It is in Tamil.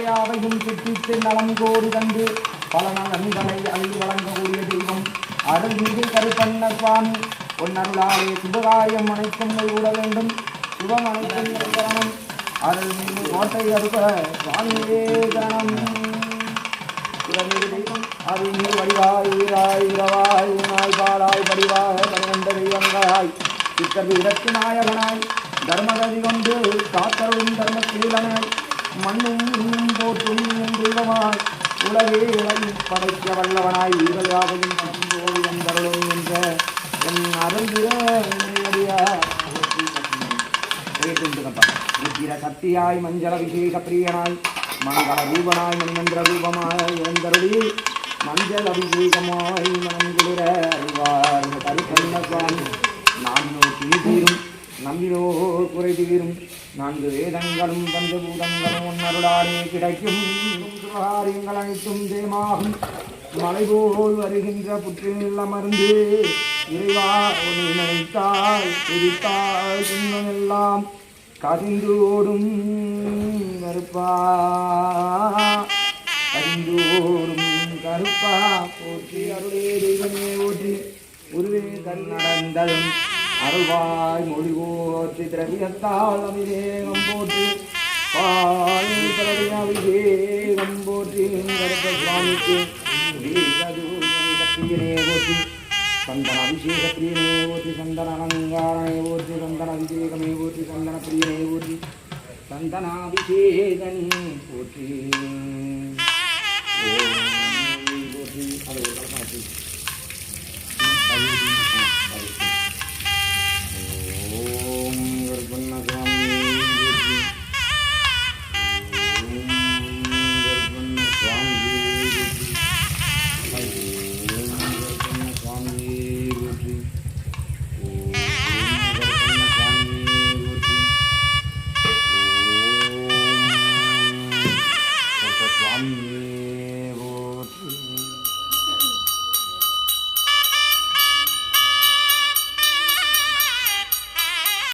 தேவையாவையும் சுற்றித்து நலம் கோடி தந்து பல நலன்களை அள்ளி வழங்கக்கூடிய தெய்வம் அருள்மிகு கருப்பண்ண சுவாமி பொன்னருளாலே சுபகாரியம் அனைத்தும் கூட வேண்டும் சுபம் அனைத்தும் தரணம் அருள்மிகு கோட்டை அருக சுவாமியே தரணம் தெய்வம் அருள்மிகு வடிவாய் உயிராய் இரவாய் உணாய் பாலாய் படிவாய் பன்னிரண்டு தெய்வங்களாய் சித்தர் இடத்து நாயகனாய் தர்மகதி கொண்டு காத்தருளும் தர்மசீலனாய் மண்ணும் இன்னும் போற்றும் தெய்வமாய் உலகே இளை படைக்க வல்லவனாய் உயிரையாகவும் பசும்போது வந்தருளும் என்ற என் அருந்திர சக்தியாய் மஞ்சள விசேஷ பிரியனாய் மங்கள ரூபனாய் மன்மந்திர ரூபமாய் எழுந்தருளி மஞ்சள் அபிஷேகமாய் மனங்குளிர அறிவார் கருப்பண்ண சுவாமி நான்கு தீரும் நம்பினோ குறை தீரும் நான்கு வேதங்களும் பஞ்சபூதங்களும் ஒன்னருளாலே கிடைக்கும் காரியங்கள் அனைத்தும் தேமாகும் மலை போல் வருகின்ற புற்றில் அமர்ந்து இறைவா உன்னை நினைத்தால் துதித்தால் துன்பம் எல்லாம் கசிந்து ஓடும் கருப்பா கசிந்து ஓடும் கருப்பா போற்றி அருளே தெய்வமே ஓற்றி உருவே கரு நடந்ததும் அருள்வாய் மொழி போற்றி திரவியத்தால் அபிஷேகம் போற்றி பால் திரவிய அபிஷேகம் போற்றி கருப்ப சுவாமிக்கு பிரியனே போற்றி சந்தன அபிஷேக பிரியனே போற்றி சந்தன அலங்காரனை போற்றி சந்தன அபிஷேகமே போற்றி சந்தன பிரியனே போற்றி சந்தனாபிஷேகன் போற்றி போற்றி அதை